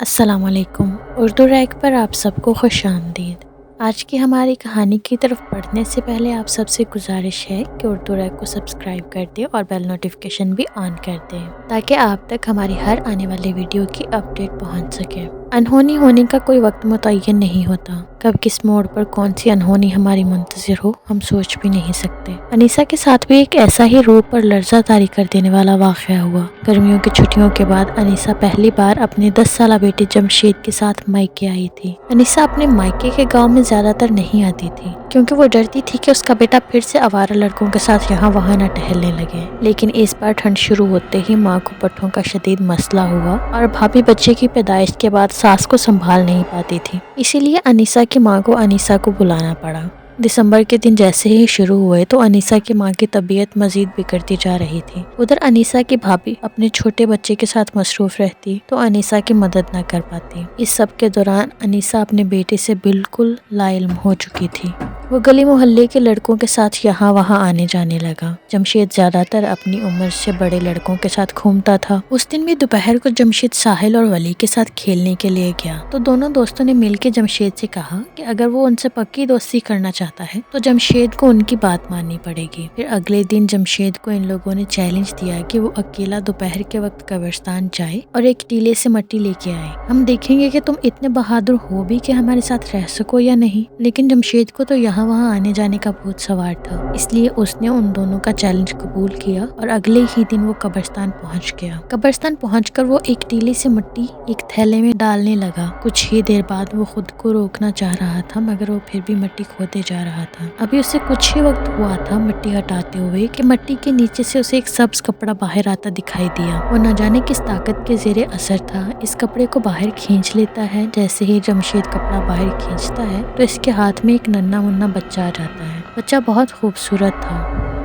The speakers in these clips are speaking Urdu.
السلام علیکم، اردو ریک پر آپ سب کو خوش آمدید۔ آج کی ہماری کہانی کی طرف پڑھنے سے پہلے آپ سب سے گزارش ہے کہ اردو ریک کو سبسکرائب کر دیں اور بیل نوٹیفیکیشن بھی آن کر دیں تاکہ آپ تک ہماری ہر آنے والی ویڈیو کی اپڈیٹ پہنچ سکے۔ انہونی ہونے کا کوئی وقت متعین نہیں ہوتا، کب کس موڑ پر کون سی انہونی ہماری منتظر ہو ہم سوچ بھی نہیں سکتے۔ انیسہ کے ساتھ بھی ایک ایسا ہی روح پر لرزہ طاری کر دینے والا واقعہ ہوا۔ گرمیوں کی چھٹیوں کے بعد انیسہ پہلی بار اپنے 10 سالہ بیٹے جمشید کے ساتھ مائکے آئی تھی۔ انیسہ اپنے مائکے کے گاؤں میں زیادہ تر نہیں آتی تھی کیونکہ وہ ڈرتی تھی کہ اس کا بیٹا پھر سے آوارہ لڑکوں کے ساتھ یہاں وہاں نہ ٹہلنے لگے۔ لیکن اس بار ٹھنڈ شروع ہوتے ہی ماں کو پٹھوں کا شدید مسئلہ ہوا اور بھابھی بچے کی پیدائش کے بعد ساس کو سنبھال نہیں پاتی تھی، اسی لیے انیسہ کی ماں کو انیسہ کو بلانا پڑا۔ دسمبر کے دن جیسے ہی شروع ہوئے تو انیسہ کی ماں کی طبیعت مزید بگڑتی جا رہی تھی۔ ادھر انیسہ کی بھابھی اپنے چھوٹے بچے کے ساتھ مصروف رہتی تو انیسہ کی مدد نہ کر پاتی۔ اس سب کے دوران انیسہ اپنے بیٹے سے بالکل لا علم ہو چکی تھی۔ وہ گلی محلے کے لڑکوں کے ساتھ یہاں وہاں آنے جانے لگا۔ جمشید زیادہ تر اپنی عمر سے بڑے لڑکوں کے ساتھ گھومتا تھا۔ اس دن بھی دوپہر کو جمشید ساحل اور ولی کے ساتھ کھیلنے کے لیے گیا تو دونوں دوستوں نے مل کے جمشید سے کہا کہ اگر وہ ان سے پکی دوستی کرنا چاہتا ہے تو جمشید کو ان کی بات ماننی پڑے گی۔ پھر اگلے دن جمشید کو ان لوگوں نے چیلنج دیا کہ وہ اکیلا دوپہر کے وقت قبرستان جائے اور ایک ٹیلے سے مٹی لے کے آئے۔ ہم دیکھیں گے کہ تم اتنے بہادر ہو بھی کہ ہمارے ساتھ رہ سکو یا نہیں۔ لیکن جمشید کو تو یہاں وہاں آنے جانے کا بہت سوار تھا، اس لیے اس نے ان دونوں کا چیلنج قبول کیا اور اگلے ہی دن وہ قبرستان پہنچ گیا۔ قبرستان پہنچ کر وہ ایک ٹیلے سے مٹی ایک تھیلے میں ڈالنے لگا۔ کچھ ہی دیر بعد وہ خود کو روکنا چاہ رہا تھا مگر وہ پھر بھی مٹی کھودے جا رہا تھا۔ ابھی اسے کچھ ہی وقت ہوا تھا مٹی ہٹاتے ہوئے کہ مٹی کے نیچے سے اسے ایک سبز کپڑا باہر آتا دکھائی دیا۔ وہ نہ جانے کس طاقت کے زیر اثر تھا، اس کپڑے کو باہر کھینچ لیتا ہے۔ جیسے ہی جمشید کپڑا باہر کھینچتا ہے تو اس کے ہاتھ میں ایک ننھا منا بچہ آ جاتا ہے۔ بچہ بہت خوبصورت تھا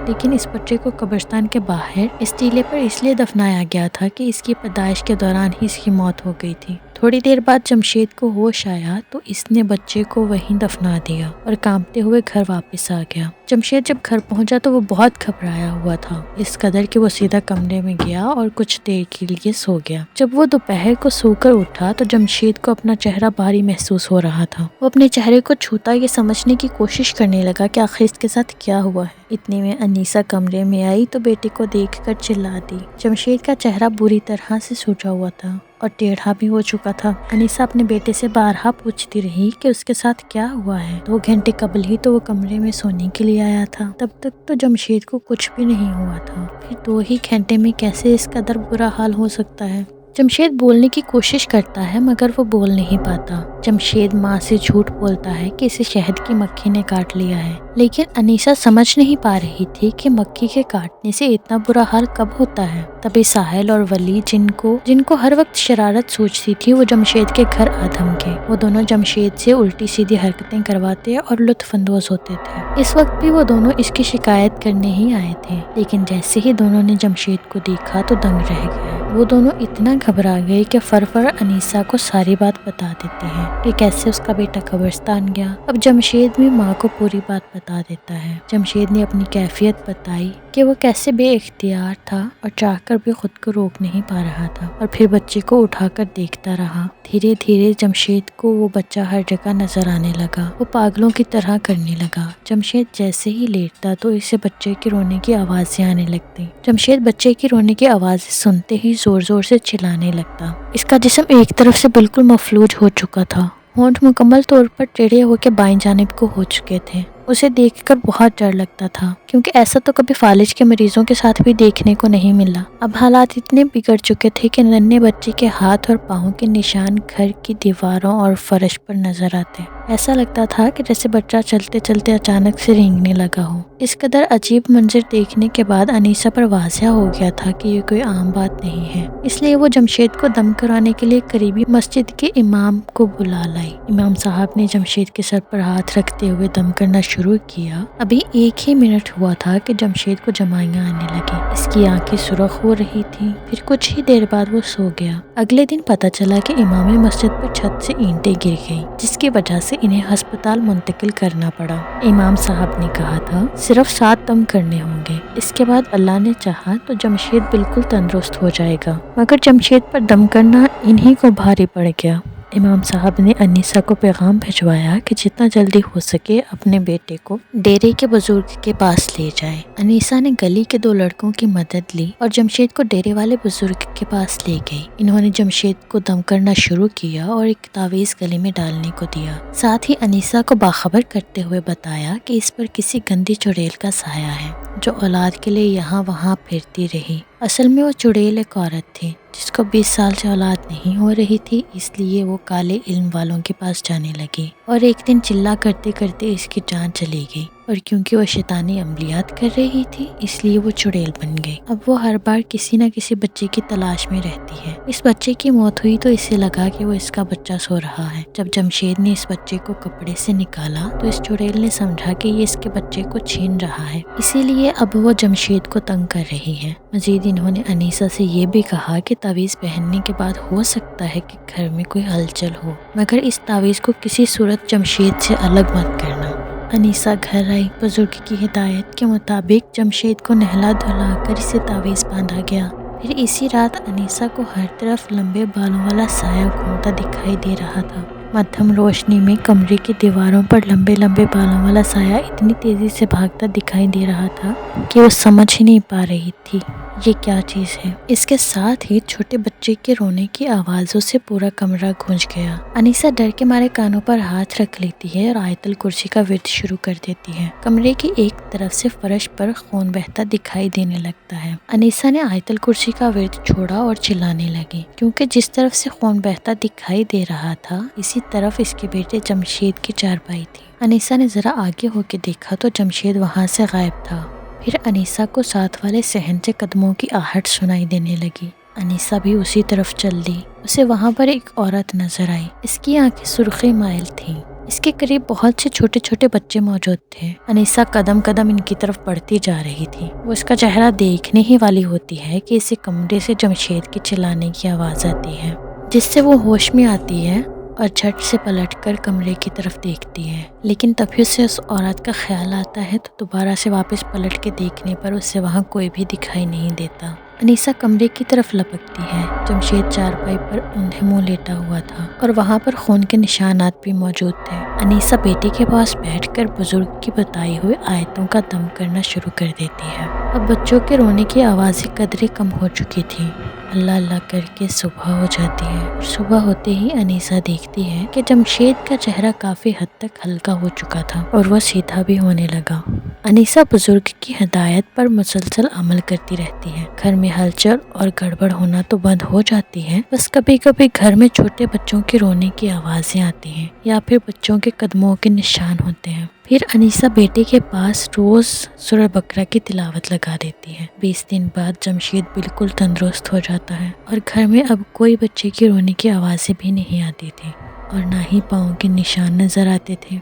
لیکن اس بچے کو قبرستان کے باہر اس ٹیلے پر اس لیے دفنایا گیا تھا کہ اس کی پیدائش کے دوران ہی اس کی موت ہو گئی تھی۔ تھوڑی دیر بعد جمشید کو ہوش آیا تو اس نے بچے کو وہیں دفنا دیا اور کانپتے ہوئے گھر واپس آ گیا۔ جمشید جب گھر پہنچا تو وہ بہت گھبرایا ہوا تھا، اس قدر کہ وہ سیدھا کمرے میں گیا اور کچھ دیر کے لیے سو گیا۔ جب وہ دوپہر کو سو کر اٹھا تو جمشید کو اپنا چہرہ بھاری محسوس ہو رہا تھا۔ وہ اپنے چہرے کو چھوتا یہ سمجھنے کی کوشش کرنے لگا کہ آخر اس کے ساتھ کیا ہوا ہے۔ اتنے میں انیسہ کمرے میں آئی تو بیٹے کو دیکھ کر چلا دی۔ جمشید کا چہرہ بری طرح سے سوجا ہوا تھا اور ٹیڑھا بھی ہو چکا تھا۔ انیسہ اپنے بیٹے سے بارہا پوچھتی رہی کہ اس کے ساتھ کیا ہوا ہے۔ 2 گھنٹے قبل ہی تو وہ کمرے میں سونے کے لیے آیا تھا، تب تک تو جمشید کو کچھ بھی نہیں ہوا تھا، پھر 2 ہی گھنٹے میں کیسے اس قدر برا حال ہو سکتا ہے؟ جمشید بولنے کی کوشش کرتا ہے مگر وہ بول نہیں پاتا۔ جمشید ماں سے جھوٹ بولتا ہے کہ اسے شہد کی مکھی نے کاٹ لیا ہے، لیکن انیسہ سمجھ نہیں پا رہی تھی کہ مکھی کے کاٹنے سے اتنا برا حال کب ہوتا ہے۔ تبھی ساحل اور ولی جن کو ہر وقت شرارت سوچتی تھی وہ جمشید کے گھر آ دھمکے۔ وہ دونوں جمشید سے الٹی سیدھی حرکتیں کرواتے اور لطف اندوز ہوتے تھے۔ اس وقت بھی وہ دونوں اس کی شکایت کرنے ہی آئے تھے، لیکن جیسے ہی دونوں نے جمشید کو دیکھا تو دنگ رہ گئے۔ وہ دونوں اتنا گھبرا گئے کہ فرفر انیسہ کو ساری بات بتا دیتے ہیں کہ کیسے اس کا بیٹا قبرستان گیا۔ اب جمشید بھی ماں کو پوری بات بتا دیتا ہے۔ جمشید نے اپنی کیفیت بتائی کہ وہ کیسے بے اختیار تھا اور چاہ کر بھی خود کو روک نہیں پا رہا تھا، اور پھر بچے کو اٹھا کر دیکھتا رہا۔ دھیرے دھیرے جمشید کو وہ بچہ ہر جگہ نظر آنے لگا۔ وہ پاگلوں کی طرح کرنے لگا۔ جمشید جیسے ہی لیٹتا تو اسے بچے کے رونے کی آوازیں آنے لگتی۔ جمشید بچے کی رونے کی آوازیں سنتے ہی زور زور سے چلانے لگتا۔ اس کا جسم ایک طرف سے بالکل مفلوج ہو چکا تھا، ہونٹ مکمل طور پر ٹیڑھے ہو کے بائیں جانب کو ہو چکے تھے۔ اسے دیکھ کر بہت ڈر لگتا تھا کیونکہ ایسا تو کبھی فالج کے مریضوں کے ساتھ بھی دیکھنے کو نہیں ملا۔ اب حالات اتنے بگڑ چکے تھے کہ ننھے بچے کے ہاتھ اور پاؤں کے نشان گھر کی دیواروں اور فرش پر نظر آتے۔ ایسا لگتا تھا کہ جیسے بچہ چلتے چلتے اچانک سے رینگنے لگا ہو۔ اس قدر عجیب منظر دیکھنے کے بعد انیسہ پر واضح ہو گیا تھا کہ یہ کوئی عام بات نہیں ہے، اس لیے وہ جمشید کو دم کرانے کے لیے قریبی مسجد کے امام کو بلا لائی۔ امام صاحب نے جمشید کے سر پر ہاتھ رکھتے ہوئے دم کرنا شروع کیا ابھی 1 ہی منٹ ہوا تھا کہ جمشید کو جمائیاں آنے لگی۔ اس کی آنکھیں سرخ ہو رہی تھی۔ پھر کچھ ہی دیر بعد وہ سو گیا۔ اگلے دن پتہ چلا کہ امام مسجد پر چھت سے اینٹیں گر گئیں، جس کی وجہ سے انہیں ہسپتال منتقل کرنا پڑا۔ امام صاحب نے کہا تھا صرف 7 دم کرنے ہوں گے، اس کے بعد اللہ نے چاہا تو جمشید بالکل تندرست ہو جائے گا، مگر جمشید پر دم کرنا انہی کو بھاری پڑ گیا۔ امام صاحب نے انیسہ کو پیغام بھجوایا کہ جتنا جلدی ہو سکے اپنے بیٹے کو ڈیرے کے بزرگ کے پاس لے جائے۔ انیسہ نے گلی کے 2 لڑکوں کی مدد لی اور جمشید کو ڈیرے والے بزرگ کے پاس لے گئی۔ انہوں نے جمشید کو دم کرنا شروع کیا اور ایک تعویذ گلے میں ڈالنے کو دیا۔ ساتھ ہی انیسہ کو باخبر کرتے ہوئے بتایا کہ اس پر کسی گندی چڑیل کا سایہ ہے جو اولاد کے لیے یہاں وہاں پھرتی رہی۔ اصل میں وہ چڑیل ایک عورت تھی جس کو 20 سال سے اولاد نہیں ہو رہی تھی، اس لیے وہ کالے علم والوں کے پاس جانے لگی اور ایک دن چلا کرتے کرتے اس کی جان چلی گئی، اور کیونکہ وہ شیطانی عملیات کر رہی تھی اس لیے وہ چڑیل بن گئی۔ اب وہ ہر بار کسی نہ کسی بچے کی تلاش میں رہتی ہے۔ اس بچے کی موت ہوئی تو اسے لگا کہ وہ اس کا بچہ سو رہا ہے۔ جب جمشید نے اس بچے کو کپڑے سے نکالا تو اس چڑیل نے سمجھا کہ یہ اس کے بچے کو چھین رہا ہے، اسی لیے اب وہ جمشید کو تنگ کر رہی ہے۔ مزید انہوں نے انیسہ سے یہ بھی کہا کہ تعویذ پہننے کے بعد ہو سکتا ہے کہ گھر میں کوئی ہلچل ہو، مگر اس تعویذ کو کسی صورت جمشید سے الگ مت کرنا۔ انیسہ گھر آئی۔ بزرگ کی ہدایت کے مطابق جمشید کو نہلا دھلا کر اسے تعویذ باندھا گیا۔ پھر اسی رات انیسہ کو ہر طرف لمبے بالوں والا سایہ گھومتا دکھائی دے رہا تھا۔ مدھم روشنی میں کمرے کی دیواروں پر لمبے لمبے بالوں والا سایہ اتنی تیزی سے بھاگتا دکھائی دے رہا تھا کہ وہ سمجھ ہی نہیں پا رہی تھی یہ کیا چیز ہے۔ اس کے ساتھ ہی چھوٹے بچے کے رونے کی آوازوں سے پورا کمرہ گونج گیا۔ انیسہ ڈر کے مارے کانوں پر ہاتھ رکھ لیتی ہے اور آیت الکرسی کا ورد شروع کر دیتی ہے۔ کمرے کی ایک طرف سے فرش پر خون بہتا دکھائی دینے لگتا ہے۔ انیسہ نے آیت الکرسی کا ورد چھوڑا اور چلانے لگی، کیونکہ جس طرف سے خون بہتا دکھائی دے رہا تھا اسی طرف اس کے بیٹے جمشید کی چارپائی تھی۔ انیسہ نے ذرا آگے ہو کے دیکھا تو جمشید وہاں سے غائب تھا۔ پھر انیسہ کو ساتھ والے صحن سے قدموں کی آہٹ سنائی دینے لگی۔ انیسہ بھی اسی طرف چل دی۔ اسے وہاں پر ایک عورت نظر آئی۔ اس کی آنکھیں سرخی مائل تھیں۔ اس کے قریب بہت سے چھوٹے چھوٹے بچے موجود تھے۔ انیسہ قدم قدم ان کی طرف بڑھتی جا رہی تھی۔ وہ اس کا چہرہ دیکھنے ہی والی ہوتی ہے کہ اسے کمرے سے جمشید کے چلانے کی آواز آتی ہے، جس سے وہ ہوش میں آتی ہے اور جھٹ سے پلٹ کر کمرے کی طرف دیکھتی ہے، لیکن تبھی اسے اس عورت کا خیال آتا ہے تو دوبارہ سے واپس پلٹ کے دیکھنے پر اسے وہاں کوئی بھی دکھائی نہیں دیتا۔ انیسہ کمرے کی طرف لپکتی ہے۔ جمشید چارپائی پر اوندھے منہ لیٹا ہوا تھا اور وہاں پر خون کے نشانات بھی موجود تھے۔ انیسہ بیٹے کے پاس بیٹھ کر بزرگ کی بتائی ہوئی آیتوں کا دم کرنا شروع کر دیتی ہے۔ اب بچوں کے رونے کی آوازیں قدرے کم ہو چکی تھی۔ اللہ اللہ کر کے صبح ہو جاتی ہے اور صبح ہوتے ہی انیسہ دیکھتی ہے کہ جمشید کا چہرہ کافی حد تک ہلکا ہو چکا تھا اور وہ سیدھا بھی ہونے لگا۔ انیسہ بزرگ کی ہدایت پر مسلسل عمل کرتی رہتی ہے۔ گھر میں ہلچل اور گڑبڑ ہونا تو بند ہو جاتی ہے، بس کبھی کبھی گھر میں چھوٹے بچوں کے رونے کی آوازیں آتی ہیں یا پھر بچوں کے قدموں کے نشان ہوتے ہیں۔ پھر انیسہ بیٹے کے پاس روز سورہ بقرہ کی تلاوت لگا دیتی ہے۔ 20 دن بعد جمشید بالکل تندرست ہو جاتا ہے اور گھر میں اب کوئی بچے کی رونے کی آوازیں بھی نہیں آتی تھی اور نہ ہی پاؤں کے نشان نظر آتے تھے۔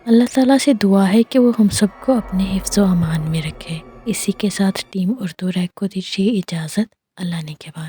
اللہ تعالیٰ سے دعا ہے کہ وہ ہم سب کو اپنے حفظ و امان میں رکھے۔ اسی کے ساتھ ٹیم اردو ریک کو دیجیے اجازت۔ اللہ نے کے بعد